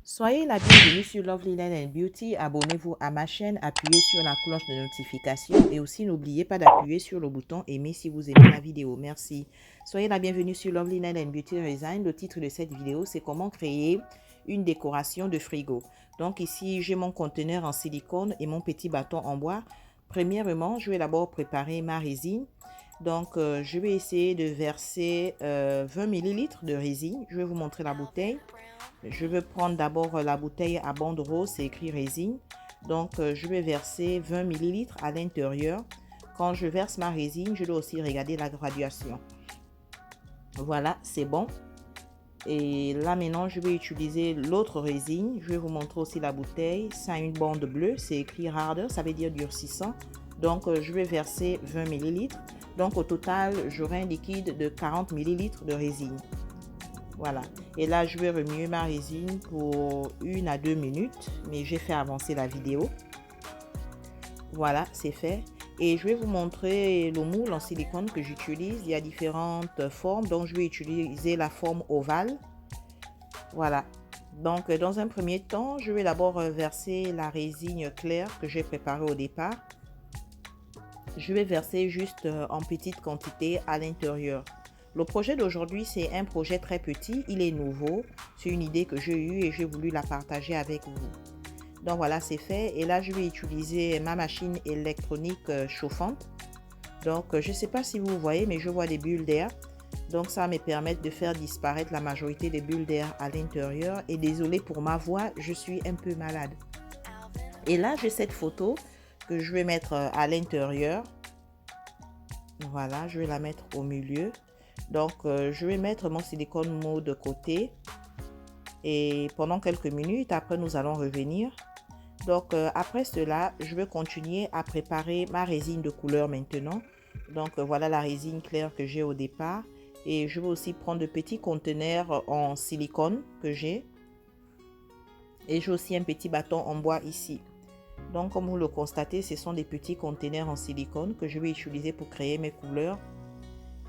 Soyez la bienvenue sur Lovely Nail and Beauty. Abonnez-vous à ma chaîne, appuyez sur la cloche de notification et aussi n'oubliez pas d'appuyer sur le bouton aimer si vous aimez la vidéo. Merci. Soyez la bienvenue sur Lovely Nail and Beauty Design. Le titre de cette vidéo, c'est comment créer une décoration de frigo. Donc ici, j'ai mon conteneur en silicone et mon petit bâton en bois. Premièrement, je vais d'abord préparer ma résine. Donc, je vais essayer de verser 20 ml de résine. Je vais vous montrer la bouteille. Je vais prendre d'abord la bouteille à bande rose, c'est écrit résine. Donc, je vais verser 20 ml à l'intérieur. Quand je verse ma résine, je dois aussi regarder la graduation. Voilà, c'est bon. Et là, maintenant, je vais utiliser l'autre résine. Je vais vous montrer aussi la bouteille. Ça a une bande bleue, c'est écrit harder, ça veut dire durcissant. Donc, je vais verser 20 ml. Donc, au total, j'aurai un liquide de 40 ml de résine. Voilà. Et là, je vais remuer ma résine pour 1 à 2 minutes. Mais j'ai fait avancer la vidéo. Voilà, c'est fait. Et je vais vous montrer le moule en silicone que j'utilise. Il y a différentes formes. Donc, je vais utiliser la forme ovale. Voilà. Donc, dans un premier temps, je vais d'abord verser la résine claire que j'ai préparée au départ. Je vais verser juste en petite quantité à l'intérieur. Le projet d'aujourd'hui, c'est un projet très petit, il est nouveau, c'est une idée que j'ai eue et j'ai voulu la partager avec vous. Donc voilà, c'est fait. Et là, je vais utiliser ma machine électronique chauffante. Donc, je ne sais pas si vous voyez, mais je vois des bulles d'air. Donc, ça va me permettre de faire disparaître la majorité des bulles d'air à l'intérieur. Et désolé pour ma voix, je suis un peu malade. Et là, j'ai cette photo que je vais mettre à l'intérieur. Voilà, je vais la mettre au milieu. Donc, je vais mettre mon silicone mou de côté et pendant quelques minutes, après, nous allons revenir. Donc, après cela, je vais continuer à préparer ma résine de couleur maintenant. Donc, voilà la résine claire que j'ai au départ. Et je vais aussi prendre de petits conteneurs en silicone que j'ai. Et j'ai aussi un petit bâton en bois ici. Donc, comme vous le constatez, ce sont des petits conteneurs en silicone que je vais utiliser pour créer mes couleurs.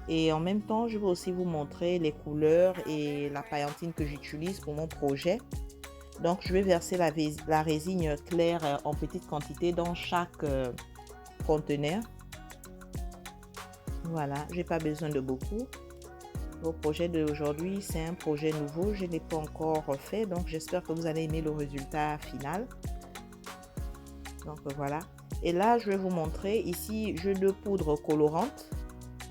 Et en même temps, je vais aussi vous montrer les couleurs et la paillantine que j'utilise pour mon projet. Donc, je vais verser la résine claire en petite quantité dans chaque conteneur. Voilà, je n'ai pas besoin de beaucoup. Le projet d'aujourd'hui, c'est un projet nouveau. Je ne l'ai pas encore fait, donc j'espère que vous allez aimer le résultat final. Donc, voilà. Et là, je vais vous montrer ici, j'ai deux poudres colorantes.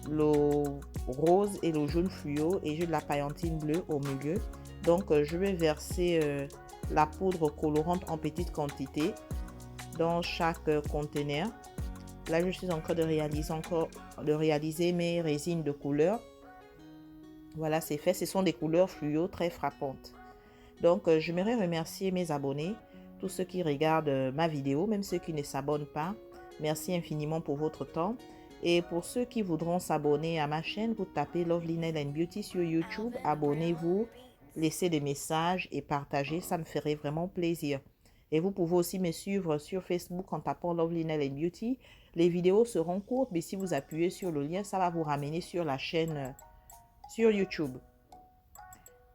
Le rose et le jaune fluo et j'ai de la paillantine bleue au milieu. Donc je vais verser la poudre colorante en petite quantité dans chaque conteneur. Là, je suis en train de réaliser mes résines de couleur. Voilà, c'est fait. Ce sont des couleurs fluo très frappantes. Donc j'aimerais remercier mes abonnés, tous ceux qui regardent ma vidéo, même ceux qui ne s'abonnent pas. Merci infiniment pour votre temps. Et pour ceux qui voudront s'abonner à ma chaîne, vous tapez Lovely Nail and Beauty sur YouTube. Abonnez-vous, laissez des messages et partagez, ça me ferait vraiment plaisir. Et vous pouvez aussi me suivre sur Facebook en tapant Lovely Nail and Beauty. Les vidéos seront courtes, mais si vous appuyez sur le lien, ça va vous ramener sur la chaîne sur YouTube.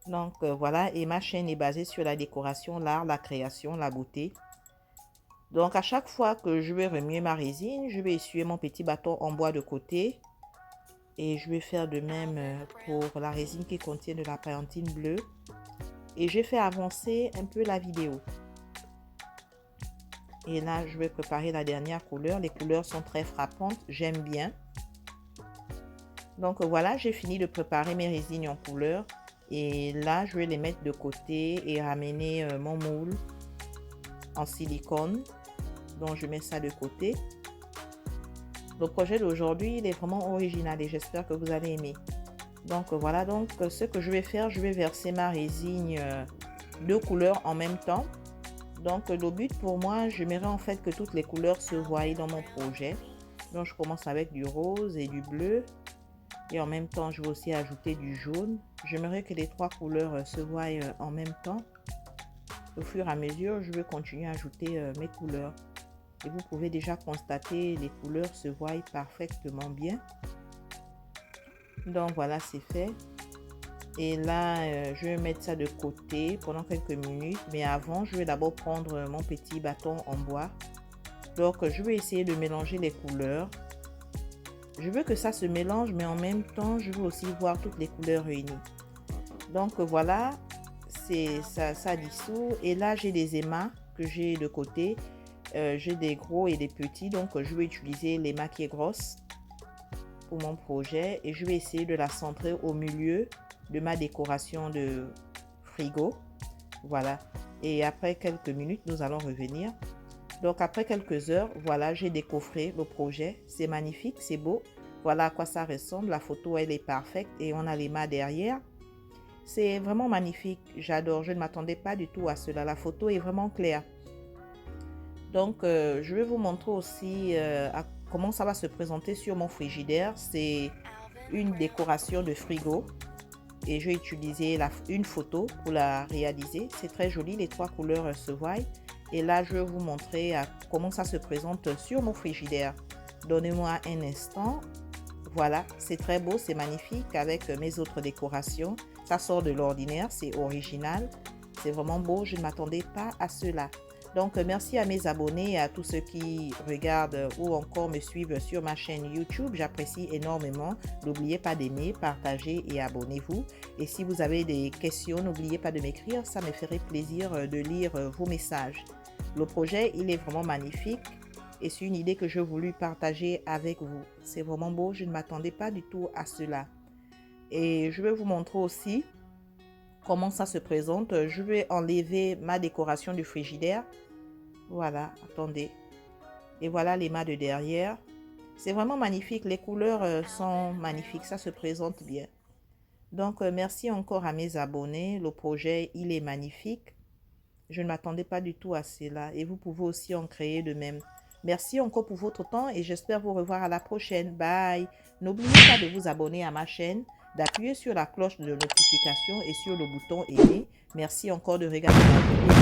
Donc voilà, et ma chaîne est basée sur la décoration, l'art, la création, la beauté. Donc, à chaque fois que je vais remuer ma résine, je vais essuyer mon petit bâton en bois de côté. Et je vais faire de même pour la résine qui contient de la paillantine bleue. Et je fais avancer un peu la vidéo. Et là, je vais préparer la dernière couleur. Les couleurs sont très frappantes, j'aime bien. Donc, voilà, j'ai fini de préparer mes résines en couleur. Et là, je vais les mettre de côté et ramener mon moule en silicone. Donc, je mets ça de côté. Le projet d'aujourd'hui, il est vraiment original et j'espère que vous allez aimer. Donc, voilà. Donc, ce que je vais faire, je vais verser ma résine de couleurs en même temps. Donc, le but pour moi, j'aimerais en fait que toutes les couleurs se voient dans mon projet. Donc, je commence avec du rose et du bleu. Et en même temps, je vais aussi ajouter du jaune. J'aimerais que les trois couleurs se voient en même temps. Au fur et à mesure, je vais continuer à ajouter mes couleurs. Et vous pouvez déjà constater les couleurs se voient parfaitement bien. Donc voilà, c'est fait. Et là, je vais mettre ça de côté pendant quelques minutes. Mais avant, je vais d'abord prendre mon petit bâton en bois. Donc, je vais essayer de mélanger les couleurs. Je veux que ça se mélange, mais en même temps, je veux aussi voir toutes les couleurs réunies. Donc, voilà, ça dissout. Et là, j'ai des émas que j'ai de côté. J'ai des gros et des petits. Donc, je vais utiliser l'éma qui est grosse pour mon projet. Et je vais essayer de la centrer au milieu de ma décoration de frigo. Voilà. Et après quelques minutes, nous allons revenir. Donc après quelques heures, voilà, j'ai décoffré le projet. C'est magnifique, c'est beau. Voilà à quoi ça ressemble. La photo, elle est parfaite et on a les mâts derrière. C'est vraiment magnifique. J'adore. Je ne m'attendais pas du tout à cela. La photo est vraiment claire. Donc, je vais vous montrer aussi comment ça va se présenter sur mon frigidaire. C'est une décoration de frigo. Et j'ai utilisé une photo pour la réaliser. C'est très joli, les trois couleurs se voient. Et là, je vais vous montrer comment ça se présente sur mon frigidaire. Donnez-moi un instant. Voilà, c'est très beau, c'est magnifique avec mes autres décorations. Ça sort de l'ordinaire, c'est original. C'est vraiment beau, je ne m'attendais pas à cela. Donc, merci à mes abonnés et à tous ceux qui regardent ou encore me suivent sur ma chaîne YouTube. J'apprécie énormément. N'oubliez pas d'aimer, partager et abonnez-vous. Et si vous avez des questions, n'oubliez pas de m'écrire. Ça me ferait plaisir de lire vos messages. Le projet, il est vraiment magnifique et c'est une idée que je voulais partager avec vous. C'est vraiment beau. Je ne m'attendais pas du tout à cela. Et je vais vous montrer aussi comment ça se présente. Je vais enlever ma décoration du frigidaire. Voilà, attendez. Et voilà les mâts de derrière. C'est vraiment magnifique. Les couleurs sont magnifiques. Ça se présente bien. Donc, merci encore à mes abonnés. Le projet, il est magnifique. Je ne m'attendais pas du tout à cela. Et vous pouvez aussi en créer de même. Merci encore pour votre temps et j'espère vous revoir à la prochaine. Bye. N'oubliez pas de vous abonner à ma chaîne, d'appuyer sur la cloche de notification et sur le bouton aimer. Merci encore de regarder ma vidéo.